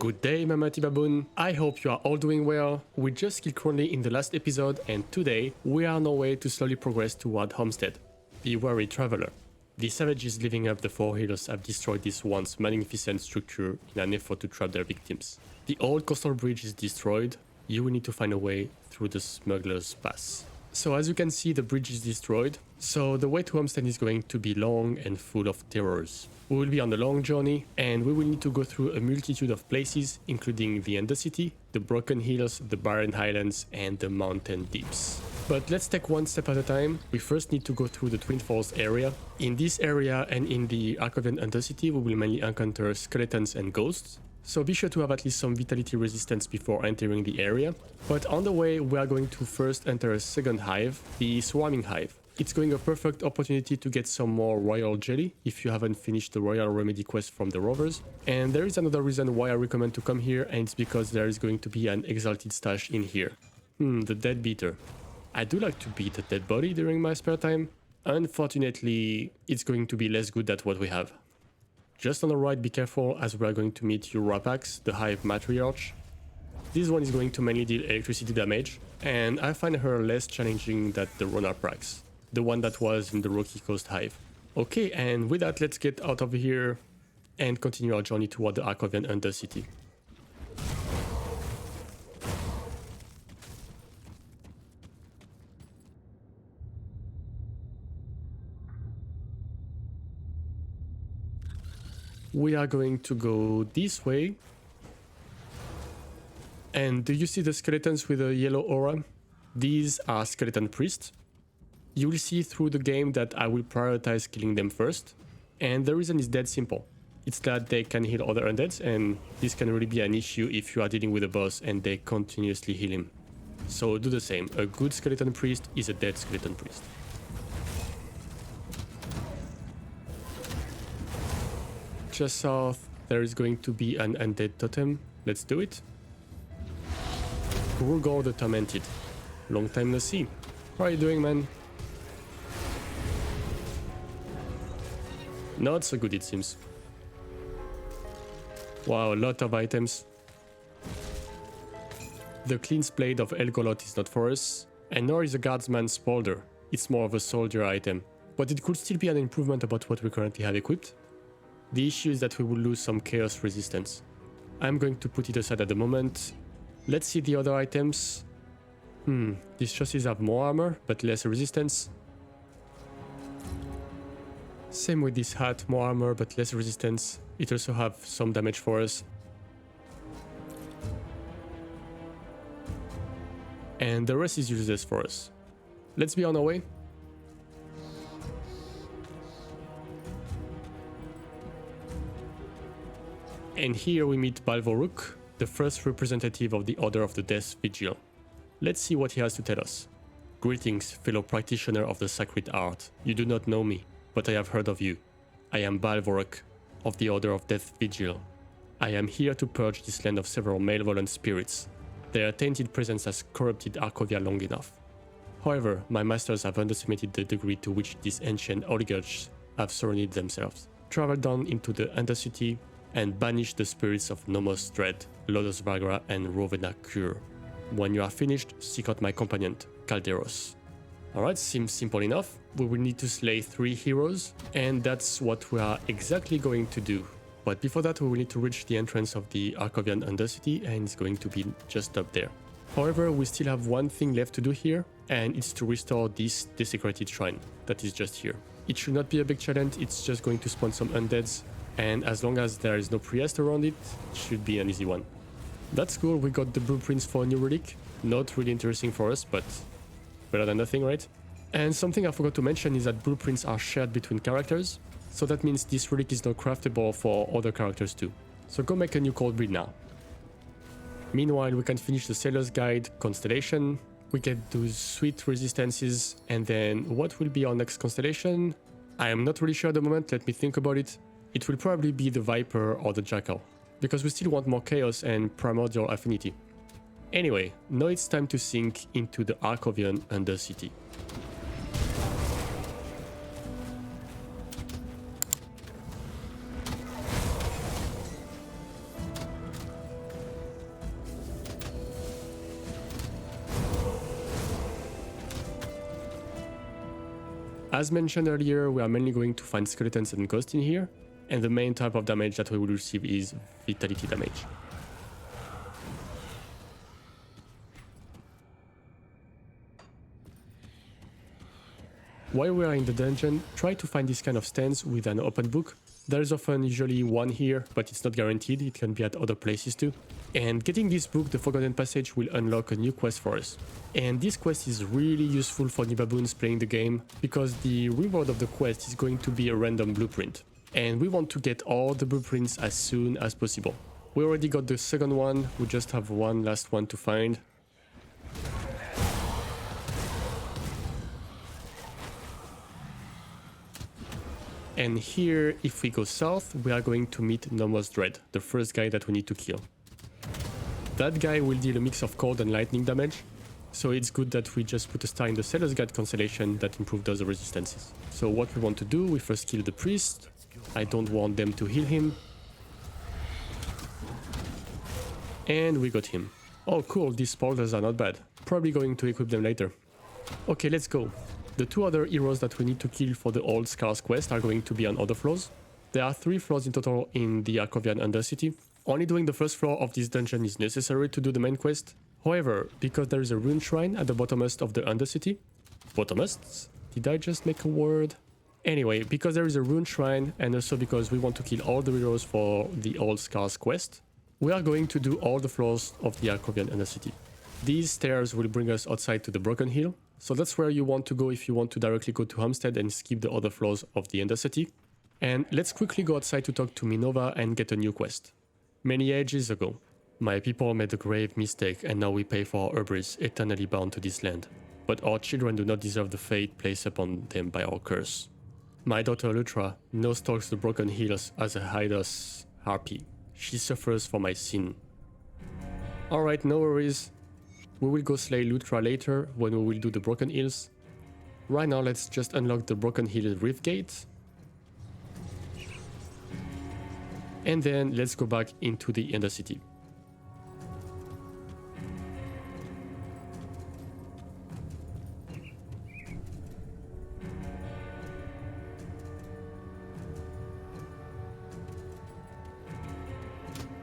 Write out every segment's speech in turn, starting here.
Good day, my mighty Baboon. I hope you are all doing well. We just killed Crowley in the last episode, and today we are on our way to slowly progress toward Homestead. Be wary, traveler. The savages living up the Four Hills have destroyed this once magnificent structure in an effort to trap their victims. The old coastal bridge is destroyed. You will need to find a way through the Smuggler's Pass. So as you can see, the bridge is destroyed, so the way to Homestead is going to be long and full of terrors. We will be on a long journey, and we will need to go through a multitude of places, including the Undercity, the Broken Hills, the Barren Highlands, and the Mountain Deeps. But let's take one step at a time. We first need to go through the Twin Falls area. In this area and in the Arkovian Undercity, we will mainly encounter skeletons and ghosts. So be sure to have at least some vitality resistance before entering the area. But on the way, we are going to first enter a second hive, the Swarming Hive. It's going a perfect opportunity to get some more Royal Jelly if you haven't finished the Royal Remedy quest from the Rovers. And there is another reason why I recommend to come here, and it's because there is going to be an exalted stash in here. The Dead Beater. I do like to beat a dead body during my spare time. Unfortunately, it's going to be less good than what we have. Just on the right, be careful, as we are going to meet Urapax, the Hive Matriarch. This one is going to mainly deal electricity damage, and I find her less challenging than the Ronaprax, the one that was in the Rocky Coast Hive. Okay, and with that, let's get out of here and continue our journey toward the Arkovian Undercity. We are going to go this way. And do you see the skeletons with a yellow aura? These are skeleton priests. You will see through the game that I will prioritize killing them first. And the reason is dead simple. It's that they can heal other undeads, and this can really be an issue if you are dealing with a boss and they continuously heal him. So do the same. A good skeleton priest is a dead skeleton priest. Just south, there is going to be an undead totem. Let's do it. Grugor the Tormented. Long time no see. How are you doing, man? Not so good, it seems. Wow, a lot of items. The Clean's Blade of Elgolot is not for us, and nor is a Guardsman's Spolder. It's more of a soldier item, but it could still be an improvement about what we currently have equipped. The issue is that we will lose some chaos resistance. I'm going to put it aside at the moment. Let's see the other items. These chassis have more armor, but less resistance. Same with this hat, more armor, but less resistance. It also have some damage for us. And the rest is useless for us. Let's be on our way. And here we meet Balvoruk, the first representative of the Order of the Death Vigil. Let's see what he has to tell us. Greetings, fellow practitioner of the sacred art. You do not know me, but I have heard of you. I am Balvoruk, of the Order of Death Vigil. I am here to purge this land of several malevolent spirits. Their tainted presence has corrupted Arkovia long enough. However, my masters have underestimated the degree to which these ancient oligarchs have surrounded themselves. Travel down into the Undercity and banish the spirits of Nomos, Dred, Laudos, Vagra, and Rhovena Kur. When you are finished, seek out my companion, Calderos. Alright, seems simple enough. We will need to slay 3 heroes, and that's what we are exactly going to do. But before that, we will need to reach the entrance of the Arkovian Undercity, and it's going to be just up there. However, we still have one thing left to do here, and it's to restore this Desecrated Shrine that is just here. It should not be a big challenge, it's just going to spawn some undeads, and as long as there is no priest around it, it should be an easy one. That's cool, we got the blueprints for a new relic. Not really interesting for us, but better than nothing, right? And something I forgot to mention is that blueprints are shared between characters, so that means this relic is now craftable for other characters too. So go make a new cold breed now. Meanwhile, we can finish the Sailor's Guide Constellation, we get those sweet resistances, and then what will be our next constellation? I am not really sure at the moment, let me think about it. It will probably be the Viper or the Jackal, because we still want more chaos and primordial affinity. Anyway, now it's time to sink into the Arkovian Undercity. As mentioned earlier, we are mainly going to find skeletons and ghosts in here, and the main type of damage that we will receive is vitality damage. While we are in the dungeon, try to find this kind of stands with an open book. There is often usually one here, but it's not guaranteed, it can be at other places too. And getting this book, the Forgotten Passage, will unlock a new quest for us. And this quest is really useful for new baboons playing the game, because the reward of the quest is going to be a random blueprint. And we want to get all the blueprints as soon as possible. We already got the second one, we just have one last one to find. And here, if we go south, we are going to meet Nomos Dred, the first guy that we need to kill. That guy will deal a mix of cold and lightning damage, so it's good that we just put a star in the Sailor's Guide constellation that improves those resistances. So what we want to do, we first kill the priest. I don't want them to heal him. And we got him. Oh cool, these spoilers are not bad. Probably going to equip them later. Okay, let's go. The two other heroes that we need to kill for the Old Scars quest are going to be on other floors. There are 3 floors in total in the Arkovian Undercity. Only doing the first floor of this dungeon is necessary to do the main quest. However, because there is a rune shrine at the bottommost of the Undercity... Bottommost? Did I just make a word? Anyway, because there is a rune shrine, and also because we want to kill all the heroes for the Old Scars quest, we are going to do all the floors of the Arkovian Undercity. These stairs will bring us outside to the Broken Hill, so that's where you want to go if you want to directly go to Homestead and skip the other floors of the Undercity. And let's quickly go outside to talk to Minova and get a new quest. Many ages ago, my people made a grave mistake and now we pay for our hubris eternally bound to this land. But our children do not deserve the fate placed upon them by our curse. My daughter Lutra now stalks the Broken Hills as a hideous harpy. She suffers for my sin. Alright, no worries. We will go slay Lutra later when we will do the Broken Hills. Right now let's just unlock the Broken Hill riftgate. And then let's go back into the Undercity.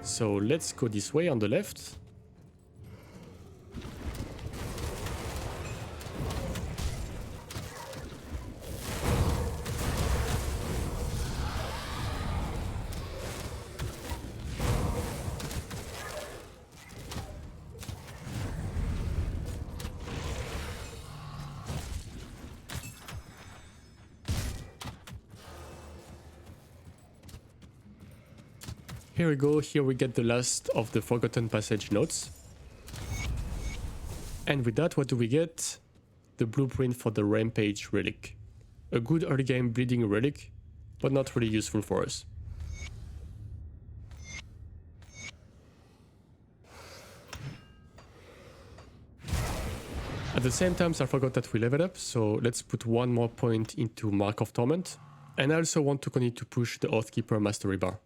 So let's go this way on the left. Here we go, here we get the last of the Forgotten Passage notes. And with that, what do we get? The blueprint for the Rampage relic. A good early game bleeding relic, but not really useful for us. At the same time, I forgot that we leveled up, so let's put one more point into Mark of Torment. And I also want to continue to push the Oathkeeper Mastery Bar.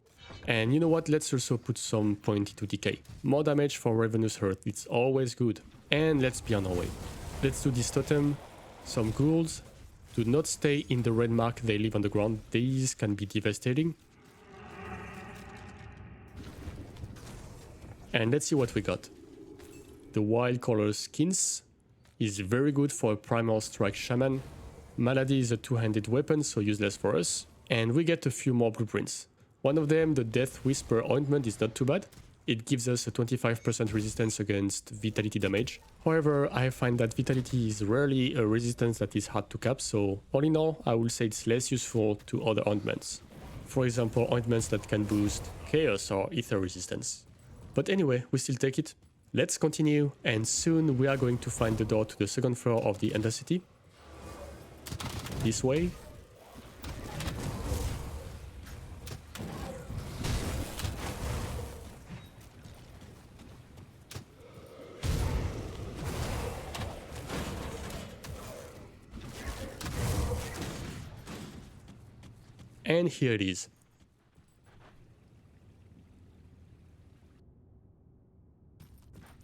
And you know what, let's also put some point into Decay. More damage for Ravenous Hurt, it's always good. And let's be on our way. Let's do this totem, some ghouls. Do not stay in the red mark, they live on the ground, these can be devastating. And let's see what we got. The Wild Color Skins is very good for a Primal Strike Shaman. Malady is a two-handed weapon, so useless for us. And we get a few more blueprints. One of them, the Death Whisper Ointment, is not too bad. It gives us a 25% resistance against vitality damage. However, I find that vitality is rarely a resistance that is hard to cap, so all in all, I will say it's less useful to other ointments. For example, ointments that can boost Chaos or Ether resistance. But anyway, we still take it. Let's continue, and soon we are going to find the door to the second floor of the Undercity. This way. And here it is.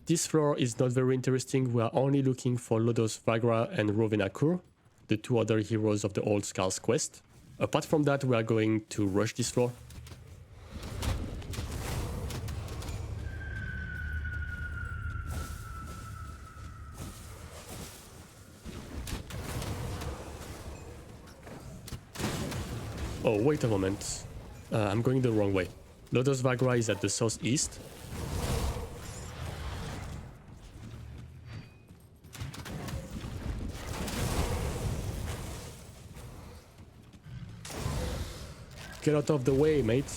This floor is not very interesting, we are only looking for Laudos, Vagra and Rhovena Kur. the two other heroes of the Old Skulls quest. Apart from that, we are going to rush this floor. Oh, wait a moment. I'm going the wrong way. Laudos Vagra is at the southeast. Get out of the way, mate.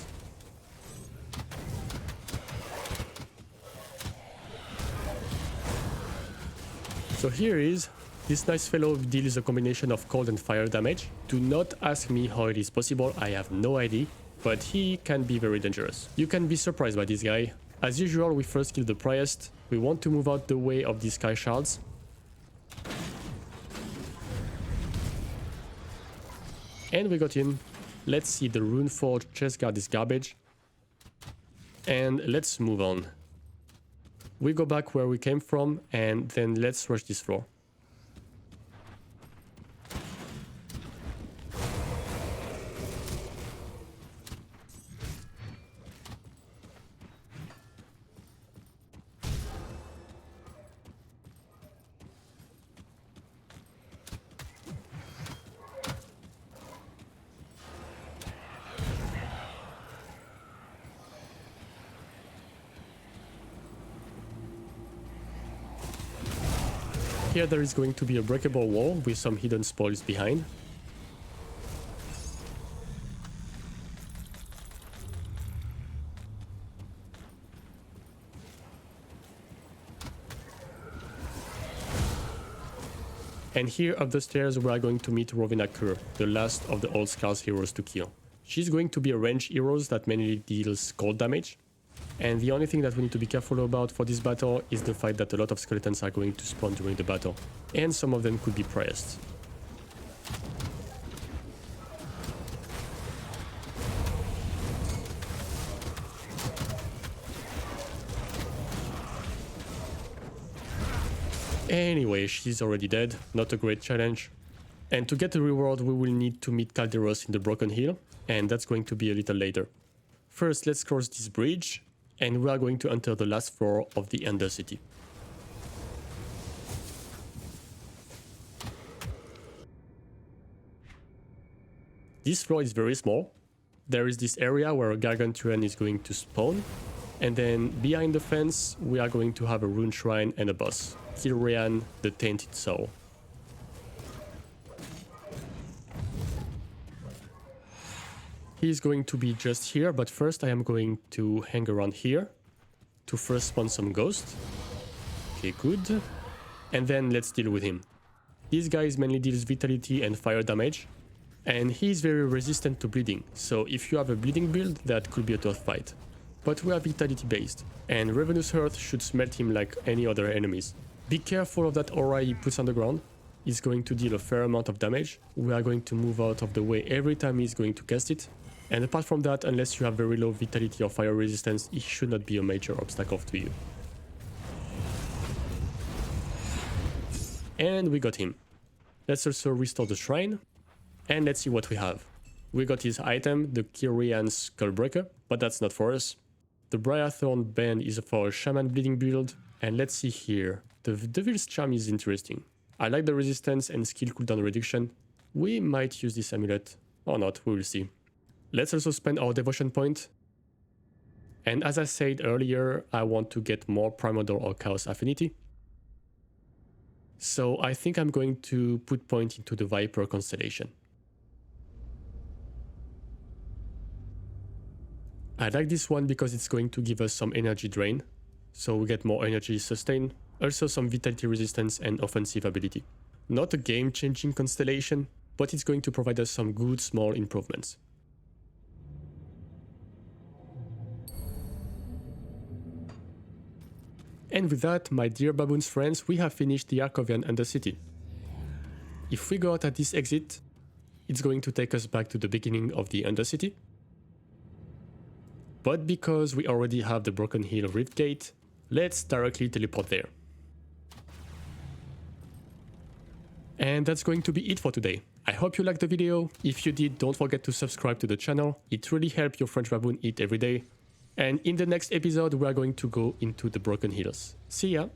So here is. This nice fellow deals a combination of cold and fire damage. Do not ask me how it is possible, I have no idea, but he can be very dangerous. You can be surprised by this guy. As usual, we first kill the priest. We want to move out the way of these sky shards. And we got him. Let's see, the Runeforge chest guard is garbage. And let's move on. We go back where we came from, and then let's rush this floor. Here there is going to be a breakable wall with some hidden spoils behind. And here up the stairs we are going to meet Rhovena Kur, the last of the Old Skulls heroes to kill. She's going to be a ranged hero that mainly deals cold damage. And the only thing that we need to be careful about for this battle is the fact that a lot of skeletons are going to spawn during the battle, and some of them could be priests. Anyway, she's already dead, not a great challenge. And to get the reward we will need to meet Calderos in the Broken Hill, and that's going to be a little later. First, let's cross this bridge, and we are going to enter the last floor of the Undercity. This floor is very small. There is this area where a Gargantuan is going to spawn, and then behind the fence we are going to have a rune shrine and a boss, Kilrian, the Tainted Soul. He's going to be just here, but first I am going to hang around here to first spawn some ghosts. Okay, good. And then let's deal with him. This guy mainly deals vitality and fire damage, and he's very resistant to bleeding, so if you have a bleeding build, that could be a tough fight. But we are vitality based, and Ravenous Hearth should smelt him like any other enemies. Be careful of that aura he puts on the ground. He's going to deal a fair amount of damage. We are going to move out of the way every time he's going to cast it. And apart from that, unless you have very low vitality or fire resistance, it should not be a major obstacle to you. And we got him. Let's also restore the shrine. And let's see what we have. We got his item, the Kilrian Skullbreaker, but that's not for us. The Briarthorn Band is for a Shaman Bleeding build. And let's see here. The Devil's Charm is interesting. I like the resistance and skill cooldown reduction. We might use this amulet. Or not, we will see. Let's also spend our devotion point. And as I said earlier, I want to get more Primordial or Chaos Affinity. So I think I'm going to put point into the Viper constellation. I like this one because it's going to give us some energy drain. So we get more energy sustain, also some vitality resistance and offensive ability. Not a game-changing constellation, but it's going to provide us some good small improvements. And with that, my dear Baboon's friends, we have finished the Arkovian Undercity. If we go out at this exit, it's going to take us back to the beginning of the Undercity. But because we already have the Broken Hill riftgate, let's directly teleport there. And that's going to be it for today. I hope you liked the video. If you did, don't forget to subscribe to the channel. It really helps your French Baboon eat every day. And in the next episode, we are going to go into the Broken Hills. See ya!